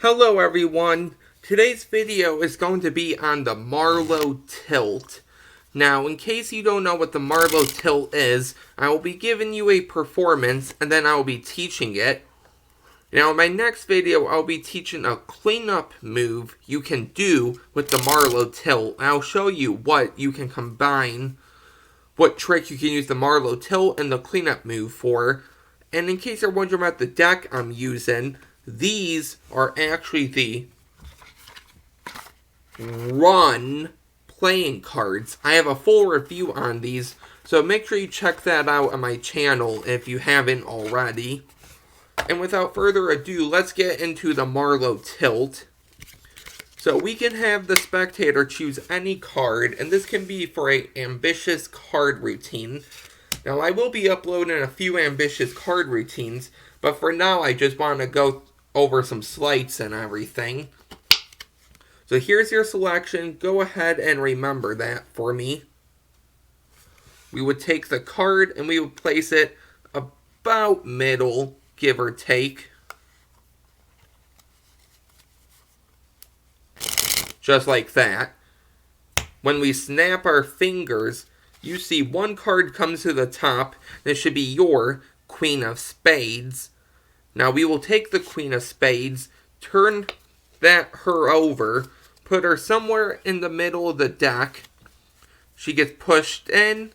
Hello everyone, today's video is going to be on the Marlo tilt. Now, in case you don't know what the Marlo tilt is, I will be giving you a performance and then I will be teaching it. Now, in my next video, I'll be teaching a cleanup move you can do with the Marlo tilt. I'll show you what you can combine, what trick you can use the Marlo tilt and the cleanup move for. And in case you're wondering about the deck I'm using, these are actually the Run playing cards. I have a full review on these, so make sure you check that out on my channel if you haven't already. And without further ado, let's get into the Marlo tilt. So we can have the spectator choose any card, and this can be for an ambitious card routine. Now, I will be uploading a few ambitious card routines, but for now, I just want to go over some slights and everything. So here's your selection. Go ahead and remember that for me. We would take the card and we would place it about middle, give or take. Just like that. When we snap our fingers, you see one card comes to the top. This should be your Queen of Spades. Now we will take the Queen of Spades, turn her over, put her somewhere in the middle of the deck. She gets pushed in,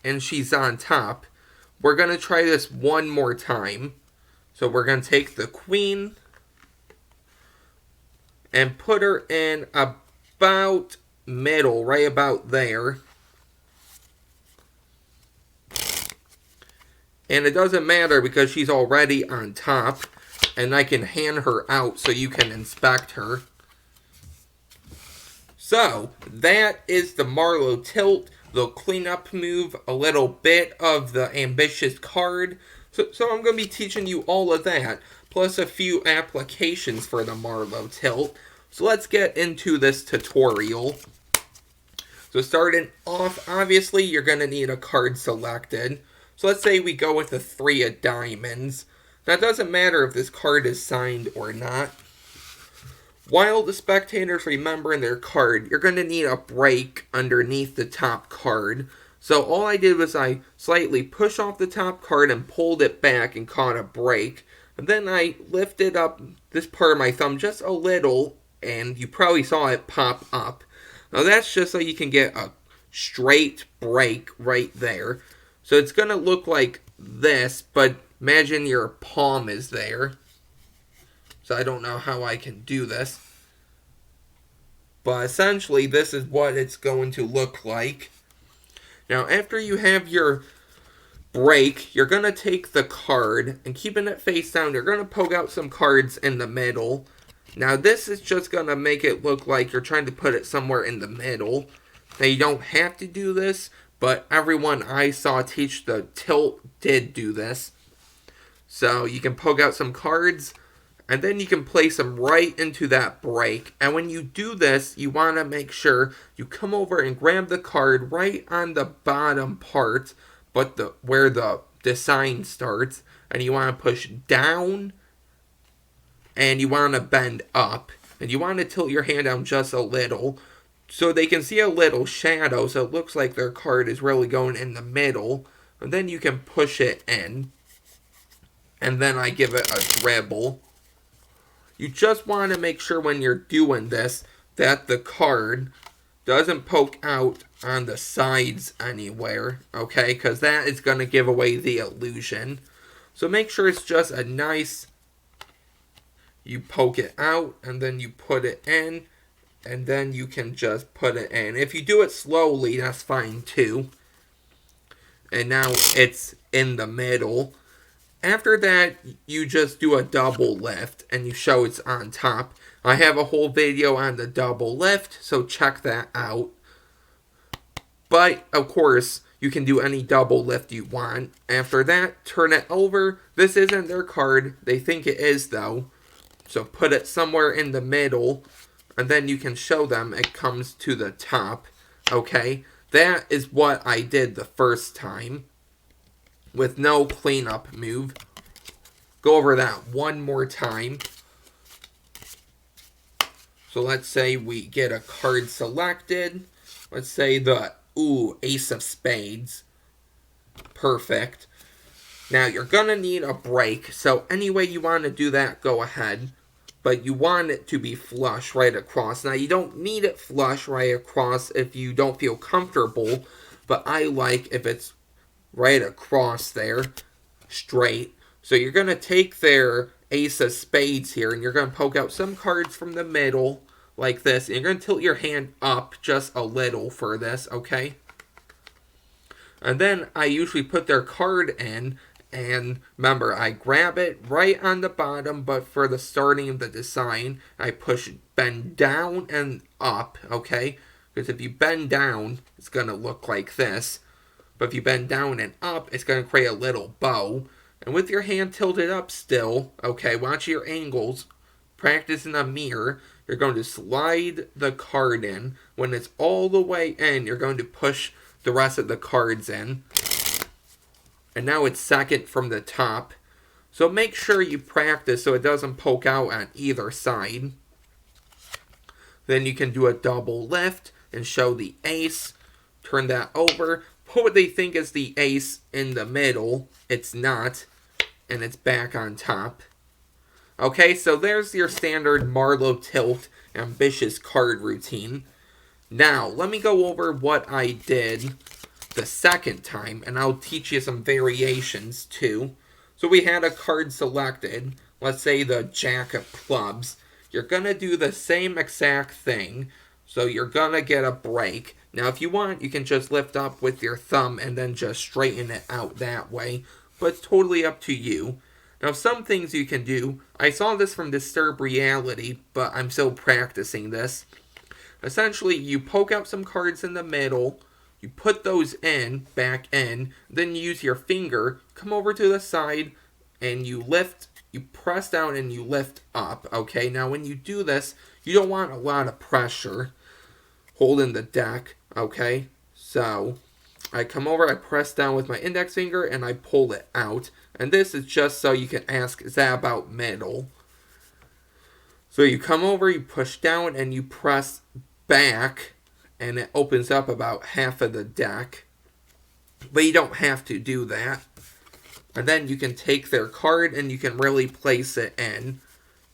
and she's on top. We're going to try this one more time. So we're going to take the Queen and put her in about middle, right about there. And it doesn't matter because she's already on top. And I can hand her out so you can inspect her. So, that is the Marlo tilt. The cleanup move, a little bit of the ambitious card. So I'm going to be teaching you all of that. Plus a few applications for the Marlo tilt. So let's get into this tutorial. So starting off, obviously you're going to need a card selected. So let's say we go with the 3 of diamonds. Now it doesn't matter if this card is signed or not. While the spectators remembering their card, you're going to need a break underneath the top card. So all I did was I slightly pushed off the top card and pulled it back and caught a break. And then I lifted up this part of my thumb just a little, and you probably saw it pop up. Now that's just so you can get a straight break right there. So it's going to look like this, but imagine your palm is there. So I don't know how I can do this. But essentially, this is what it's going to look like. Now, after you have your break, you're going to take the card, and keeping it face down, you're going to poke out some cards in the middle. Now, this is just going to make it look like you're trying to put it somewhere in the middle. Now, you don't have to do this, but everyone I saw teach the tilt did do this. So you can poke out some cards, and then you can place them right into that break. And when you do this, you want to make sure you come over and grab the card right on the bottom part, but where the sign starts. And you want to push down, and you want to bend up. And you want to tilt your hand down just a little, so they can see a little shadow, so it looks like their card is really going in the middle. And then you can push it in. And then I give it a dribble. You just want to make sure when you're doing this that the card doesn't poke out on the sides anywhere, okay? Because that is going to give away the illusion. So make sure it's just a nice, you poke it out and then you put it in. And then you can just put it in. If you do it slowly, that's fine too. And now it's in the middle. After that, you just do a double lift and you show it's on top. I have a whole video on the double lift, so check that out. But, of course, you can do any double lift you want. After that, turn it over. This isn't their card. They think it is, though. So put it somewhere in the middle. And then you can show them it comes to the top. Okay? That is what I did the first time. With no cleanup move. Go over that one more time. So let's say we get a card selected. Let's say the, Ace of Spades. Perfect. Now you're going to need a break, so any way you want to do that, go ahead. But you want it to be flush right across. Now you don't need it flush right across if you don't feel comfortable, but I like if it's right across there, straight. So you're going to take their Ace of Spades here, and you're going to poke out some cards from the middle, like this. And you're going to tilt your hand up just a little for this, okay? And then I usually put their card in, and remember, I grab it right on the bottom, but for the starting of the design, I bend down and up, okay? Because if you bend down, it's going to look like this. But if you bend down and up, it's going to create a little bow. And with your hand tilted up still, okay, watch your angles, practice in a mirror, you're going to slide the card in. When it's all the way in, you're going to push the rest of the cards in. And now it's second from the top. So make sure you practice so it doesn't poke out on either side. Then you can do a double lift and show the ace. Turn that over. Put what they think is the ace in the middle. It's not. And it's back on top. Okay, so there's your standard Marlo tilt ambitious card routine. Now, let me go over what I did the second time, and I'll teach you some variations too. So we had a card selected, let's say the Jack of Clubs. You're going to do the same exact thing, so you're going to get a break. Now if you want, you can just lift up with your thumb and then just straighten it out that way, but it's totally up to you. Now some things you can do, I saw this from Disturb Reality, but I'm still practicing this. Essentially, you poke out some cards in the middle, you put those in, back in, then you use your finger, come over to the side, and you lift, you press down and you lift up, okay? Now when you do this, you don't want a lot of pressure holding the deck, okay? So, I come over, I press down with my index finger, and I pull it out. And this is just so you can ask, is that about middle? So you come over, you push down, and you press back, and it opens up about half of the deck. But you don't have to do that. And then you can take their card, and you can really place it in.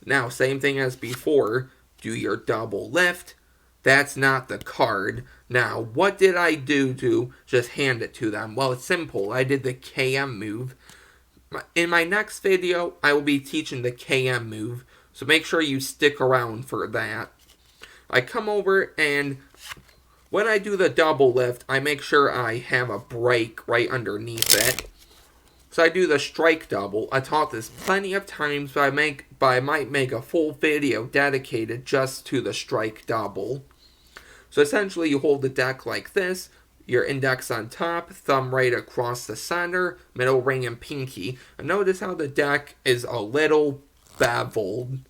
Now, same thing as before, do your double lift. That's not the card. Now, what did I do to just hand it to them? Well, it's simple. I did the KM move. In my next video, I will be teaching the KM move, so make sure you stick around for that. I come over, and when I do the double lift, I make sure I have a break right underneath it. So I do the strike double. I taught this plenty of times, but I might make a full video dedicated just to the strike double. So essentially, you hold the deck like this, your index on top, thumb right across the center, middle ring and pinky. And notice how the deck is a little beveled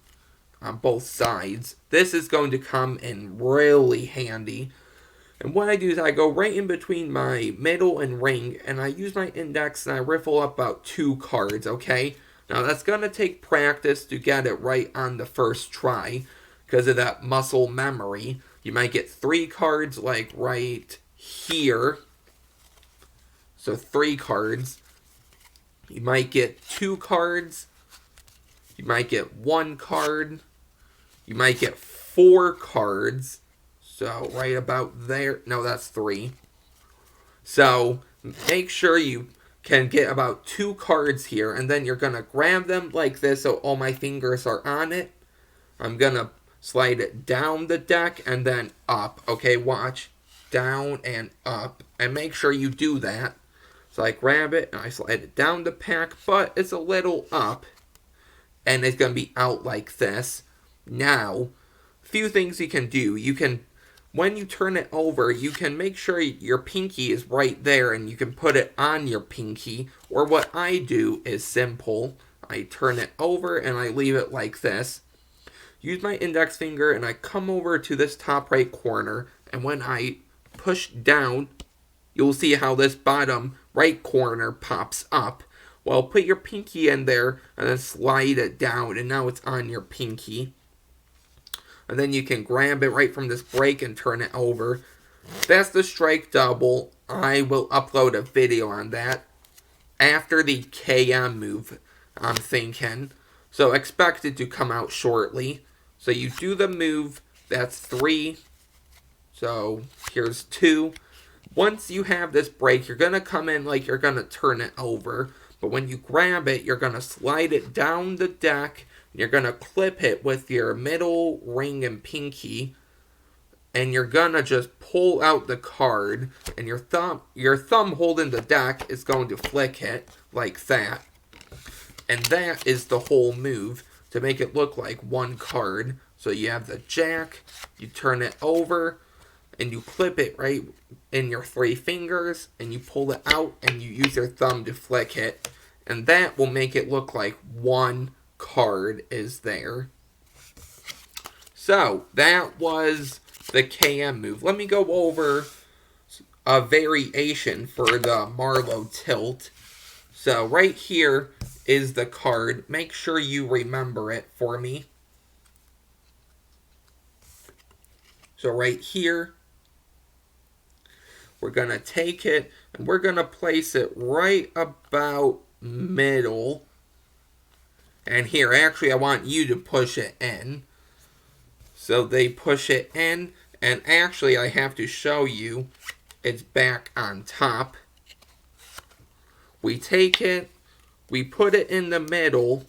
on both sides. This is going to come in really handy. And what I do is I go right in between my middle and ring, and I use my index and I riffle up about 2 cards, okay? Now that's going to take practice to get it right on the first try, because of that muscle memory. You might get 3 cards like right here. So 3 cards. You might get 2 cards. You might get 1 card. You might get 4 cards. So right about there. No, that's 3. So make sure you can get about 2 cards here. And then you're going to grab them like this so all my fingers are on it. I'm going to slide it down the deck and then up. Okay, watch. Down and up. And make sure you do that. So I grab it and I slide it down the pack, but it's a little up. And it's going to be out like this. Now, a few things you can do. You can, when you turn it over, you can make sure your pinky is right there and you can put it on your pinky. Or what I do is simple. I turn it over and I leave it like this. Use my index finger and I come over to this top right corner, and when I push down, you'll see how this bottom right corner pops up. Well, put your pinky in there and then slide it down, and now it's on your pinky. and then you can grab it right from this break and turn it over. That's the strike double. I will upload a video on that after the KM move, I'm thinking. So expect it to come out shortly. So you do the move, that's 3. So here's 2. Once you have this break, you're going to come in like you're going to turn it over. But when you grab it, you're going to slide it down the deck. And you're going to clip it with your middle ring and pinky. And you're going to just pull out the card. And your thumb holding the deck is going to flick it like that. And that is the whole move to make it look like one card. So you have the jack, you turn it over, and you clip it right in your 3 fingers, and you pull it out, and you use your thumb to flick it. And that will make it look like one card is there. So, that was the KM move. Let me go over a variation for the Marlo tilt. So, right here is the card. Make sure you remember it for me. So, right here, we're going to take it, and we're going to place it right about middle. And here, actually, I want you to push it in. So they push it in, and actually, I have to show you it's back on top. We take it, we put it in the middle.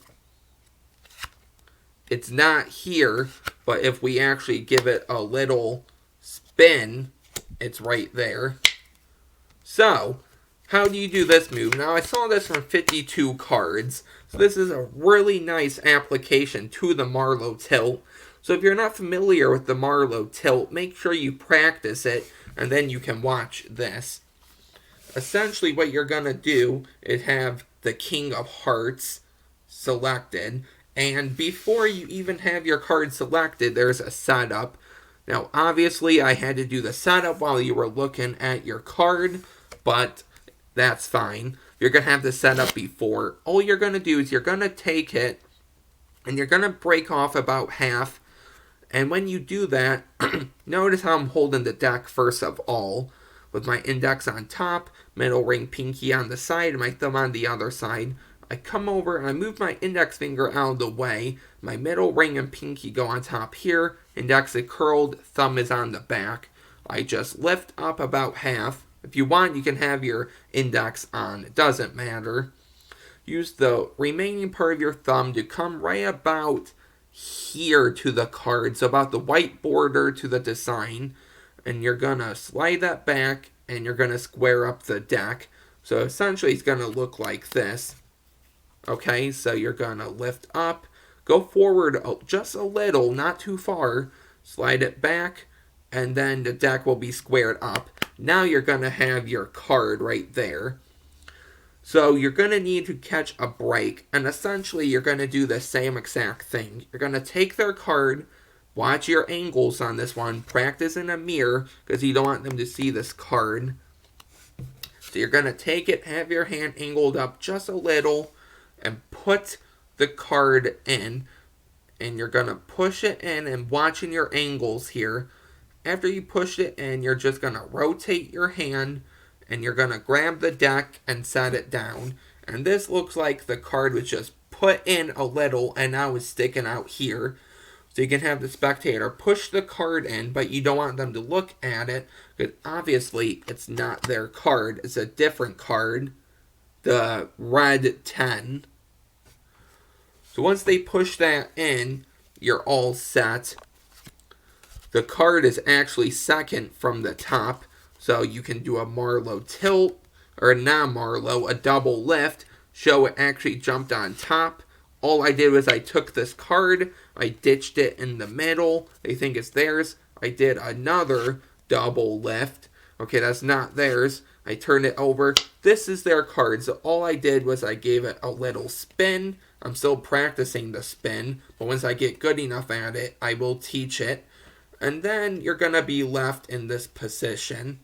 It's not here, but if we actually give it a little spin, it's right there. So, how do you do this move? Now, I saw this from 52 cards. So this is a really nice application to the Marlo tilt. So if you're not familiar with the Marlo tilt, make sure you practice it, and then you can watch this. Essentially, what you're going to do is have the King of Hearts selected. And before you even have your card selected, there's a setup. Now, obviously, I had to do the setup while you were looking at your card, but that's fine. You're going to have the setup before. All you're going to do is you're going to take it, and you're going to break off about half. And when you do that, notice how I'm holding the deck first of all, with my index on top, middle ring pinky on the side, and my thumb on the other side. I come over and I move my index finger out of the way. My middle ring and pinky go on top here. Index is curled, thumb is on the back. I just lift up about half. If you want, you can have your index on. It doesn't matter. Use the remaining part of your thumb to come right about here to the card. So about the white border to the design. And you're going to slide that back and you're going to square up the deck. So essentially it's going to look like this. Okay, so you're going to lift up, go forward just a little, not too far, slide it back, and then the deck will be squared up. Now you're going to have your card right there. So you're going to need to catch a break, and essentially you're going to do the same exact thing. You're going to take their card, watch your angles on this one, practice in a mirror, because you don't want them to see this card. So you're going to take it, have your hand angled up just a little, and put the card in, and you're going to push it in and watching your angles here. After you push it in, you're just going to rotate your hand, and you're going to grab the deck and set it down. And this looks like the card was just put in a little, and now it's sticking out here. So you can have the spectator push the card in, but you don't want them to look at it, because obviously it's not their card. It's a different card. The red 10. So once they push that in, you're all set. The card is actually second from the top, so you can do a Marlo tilt, or a non-Marlo, a double lift, show it actually jumped on top. All I did was I took this card, I ditched it in the middle, they think it's theirs, I did another double lift. Okay, that's not theirs. I turned it over. This is their card. So all I did was I gave it a little spin. I'm still practicing the spin. But once I get good enough at it, I will teach it. And then you're going to be left in this position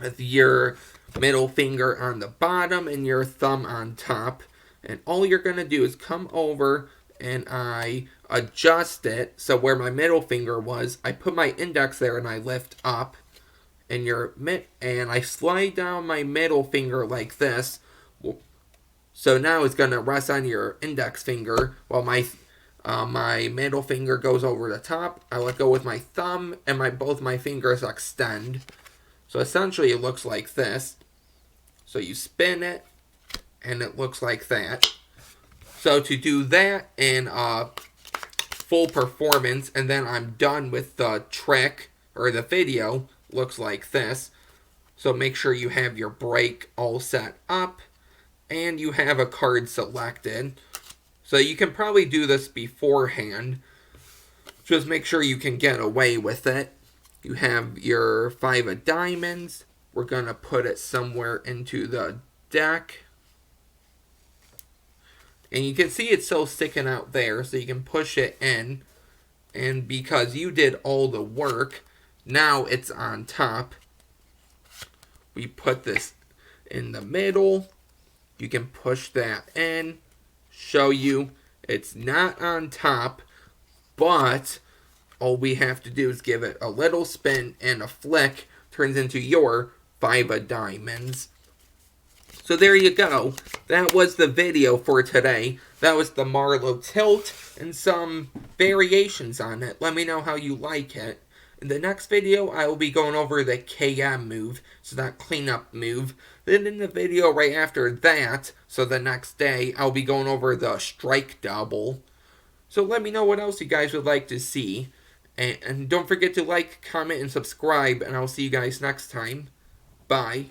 with your middle finger on the bottom and your thumb on top. And all you're going to do is come over and I adjust it so where my middle finger was, I put my index there and I lift up, and I slide down my middle finger like this. So now it's gonna rest on your index finger while my middle finger goes over the top. I let go with my thumb, and both my fingers extend. So essentially, it looks like this. So you spin it, and it looks like that. So to do that in full performance, and then I'm done with the trick or the video, looks like this. So make sure you have your brake all set up, and you have a card selected. So you can probably do this beforehand. Just make sure you can get away with it. You have your 5 of diamonds. We're going to put it somewhere into the deck. And you can see it's still sticking out there, so you can push it in. And because you did all the work, now it's on top. We put this in the middle. You can push that in. Show you it's not on top, but all we have to do is give it a little spin and a flick. Turns into your 5 of diamonds. So there you go. That was the video for today. That was the Marlo tilt and some variations on it. Let me know how you like it. In the next video, I will be going over the KM move, so that cleanup move. Then in the video right after that, so the next day, I'll be going over the strike double. So let me know what else you guys would like to see. And don't forget to like, comment, and subscribe, and I'll see you guys next time. Bye.